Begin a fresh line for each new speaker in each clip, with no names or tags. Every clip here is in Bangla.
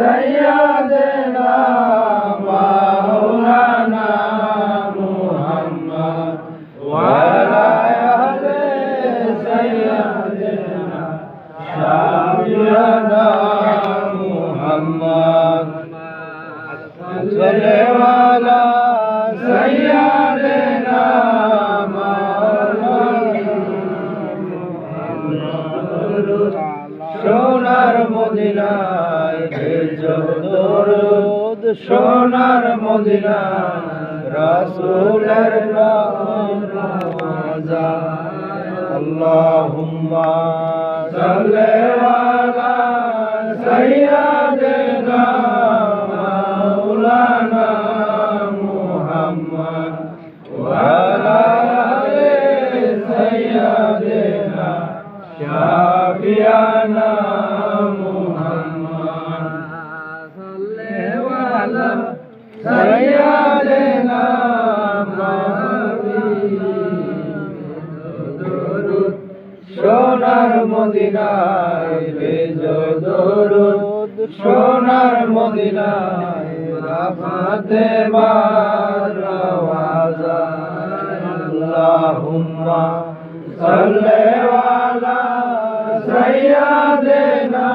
سيدنا مولانا محمد وعلى آل سيدنا شفيعنا محمد صل على سيدنا সোনার মদিনায় ভেজো দরুদ সোনার মদিনায় রাসূলের রওজা আল্লাহুম্মা সাল্লি আলা সাইয়্যিদিনা মাওলানা মুহাম্মদ ওয়া আলা আলি সাইয়্যিদিনা শাফিয়ানা মুহাম্মদ সাল্লি আলা সাইয়্যিদিনা দরুদ সোনার মদিনায় ভেজো দরুদ সোনার মদিনায় রাফাতে বারওয়াজা আল্লাহুম্মা সাল্লি আলা সাইয়্যিদিনা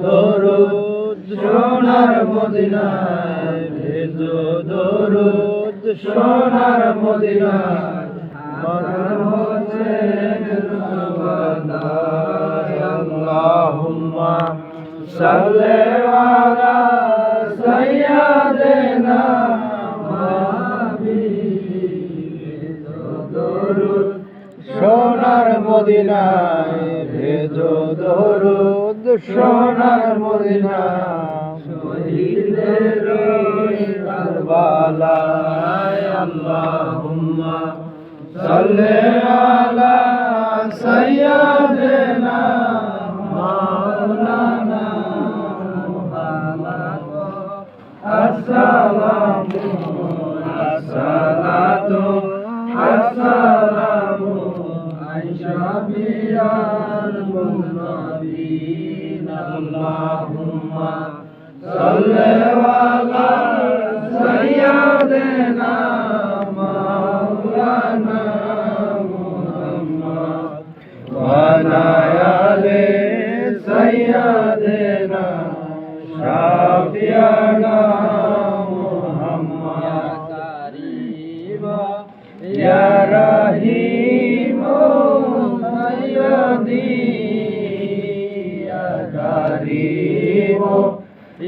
দরুদ সোনার মদিনায় ভেজো দরুদ সোনার মদিনায় মরহম হোসেন আল্লাহুম্মা সাল্লি আলা সাইয়্যিদিনা সোনার মদিনায় ভেজো দরুদ সোনার মদিনায় শহীদের কারবালায় আল্লাহুম্মা সাল্লি আলা সাইয়্যিদিনা মাওলানা মুহাম্মদ আসসালামু আসসালাতু আসসালামু শাফিয়াল মুনবিন আল্লাহুম্মা সাল্লি আলা সাইয়্যিদিনা মাওলানা মুহাম্মদ ওয়া আলা আলি সাইয়্যিদিনা শাফিয়ানা মুহাম্মদ ইয়া রহিম সাইয়্যিদি ইয়া কারীম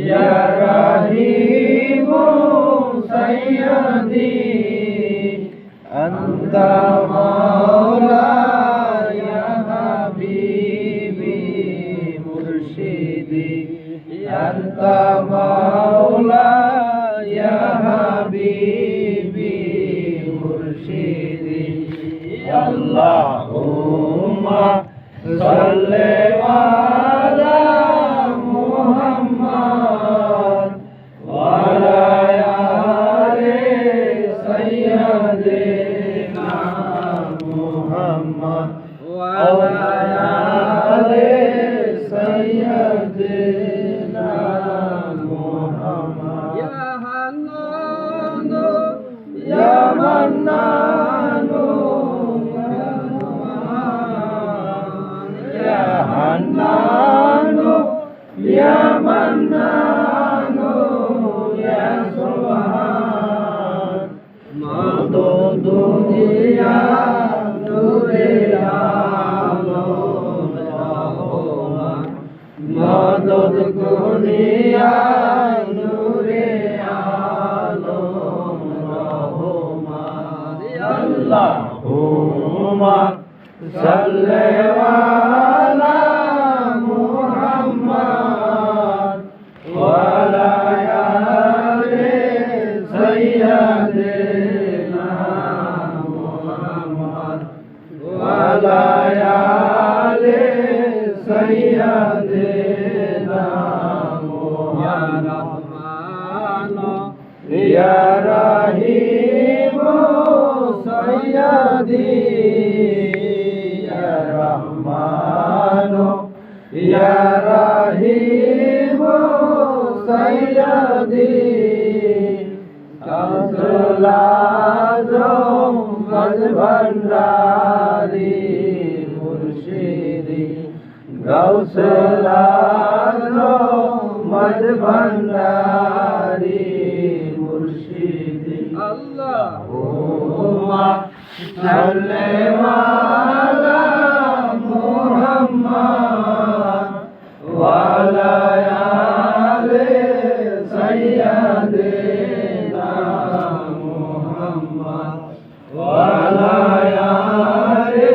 ইয়া রহিম সাইয়্যিদি আনতা মাওলা ইয়া হাবিবি মুরশিদি আনতা মাওলা ইয়া হাবিবি মুরশিদি আল্লাহুম্মা সাল্লি আলা মুহাম্মদ ওয়া আলা আলি সাইয়্যিদিনা মুহাম্মদ ওয়া আলা আলি সাইয়্যিদিনা মুহাম্মদ ইয়া হান্নান ইয়া মান্নান হান্নান ইয়া মান্নান ইয়া সুবহান মদদ দুনিয়া নূরে আলম রহমান মদদ দুনিয়া নূরে আলম রহমান আল্লাহুম্মা সাল্লি আলা মুহাম্মদ ওয়া আলা আলি সাইয়্যিদিনা মুহাম্মদ ওয়া আলা আলি সাইয়্যিদিনা মুহাম্মদ ইয়া রহিম সাইয়্যিদি ইয়া রহমান ইয়া রহিম সাইয়্যিদি গাউসুল আজম ভান্ডারী মুর্শিদি গাউসুল আজম ভান্ডারী মুর্শিদি আল্লাহুম্মা সাল্লি আলা মুহাম্মাদ ওয়া আলা আলি সাইয়্যিদিনা মুহাম্মাদ ওয়া আলা আলি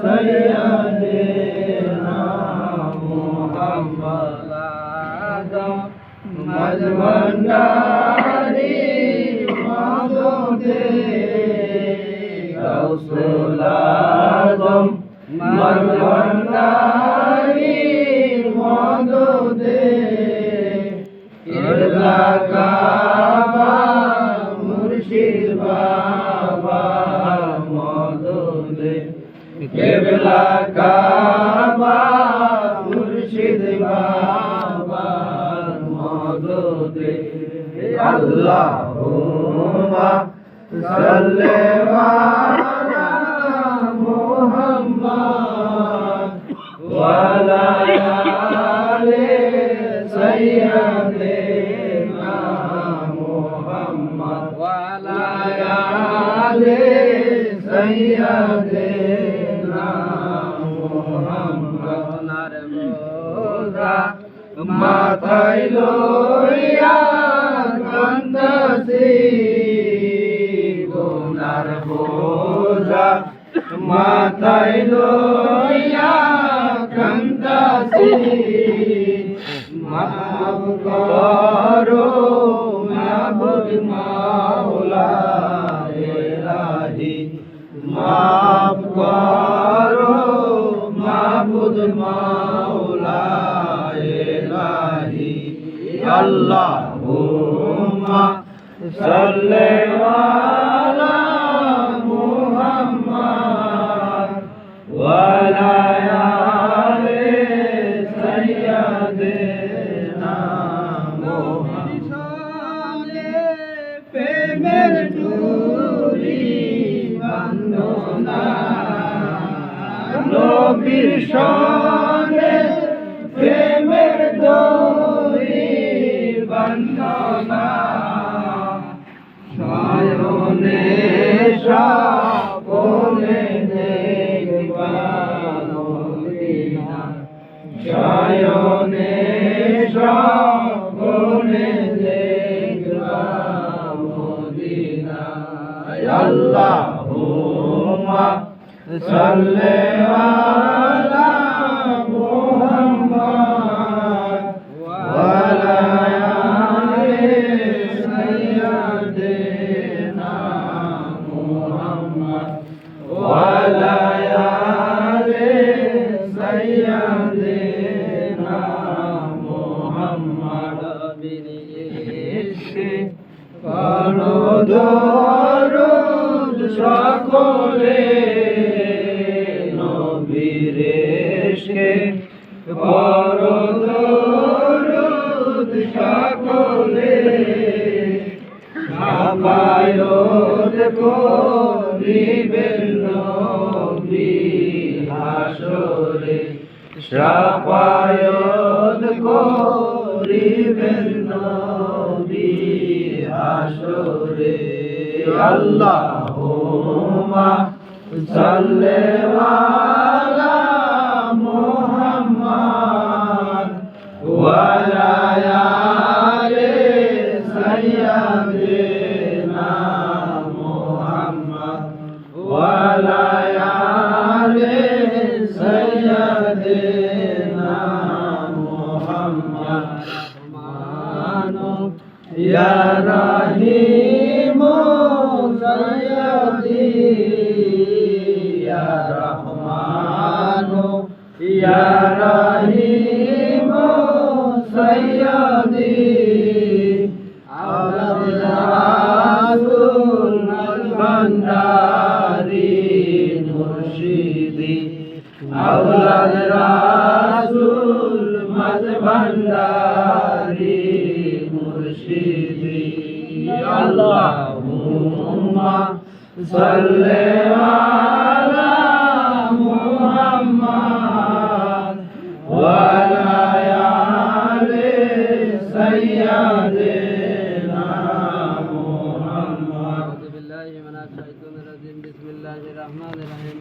সাইয়্যিদিনা মুহাম্মাদ ভান্ডারী মাদদে গাউসুল আজম ভান্ডারী মাদদে কিবলা কাবা মুর্শিদ বাবা মাদদে কিবলা কাবা মুর্শিদ বাবা মাদদে আল্লাহুম্মা সাল্লি আলা মুহাম্মাদ ওয়া আলা আলি সাইয়্যিদিনা মুহাম্মাদ ওয়া আলা আলি সাইয়্যিদিনা মুহাম্মাদ মাথায় লইয়া কান্দাসি গুনার বোঝা মাথায় লইয়া কান্দাসি মাফ করো মাবুদ মাওলা ইলাহি মাফ করো মাবুদ মাওলা ইলাহি আল্লাহুম্মা সাল্লি আলা মুহাম্মাদ ওয়া আলা আলি সাইয়্যিদিনা মুহাম্মাদ প্রেমের ডুরি বান্ধনা নবীর সনে প্রেমের ডুরি বান্ধনা সায়নে সাবনে দেখবা মদিনা সায়নে সাবনে দেখবা মদিনা আল্লাহুম্মা সাল্লি আলা মুহাম্মাদ ওয়া আলা আলি সাইয়্যিদিনা মুহাম্মাদ ওয়া আলা আলি সাইয়্যিদিনা মুহাম্মাদ বিনিশে করো দরুদ সকলে নবীর ইশকে করো দরুদ সকলে শাফায়াত করিবেন নবী হাসরে শাফায়াত করিবেন নবী হাসরে আল্লাহুম্মা সাল্লি আলা মুহাম্মাদ ওয়া আলা আলি সাইয়্যিদিনা মুহাম্মাদ ওয়া আলা আলি সাইয়্যিদিনা মুহাম্মাদ ইয়া রহিম সাইয়্যিদি ইয়া রহমান ইয়া রহিম সাইয়্যিদি আল্লাহুল ভান্ডারী মুর্শিদি আওলাদ রাসূল মাঝ ভান্ডারী মুর্শিদি আল্লাহুম্মা সাল্লি আলা মুহাম্মাদ ওয়া আলা আলি সাইয়্যিদিনা মুহাম্মাদ। আউযু বিল্লাহি মিনাশ শাইতানির রাজীম। বিসমিল্লাহির রহমানির রহিম।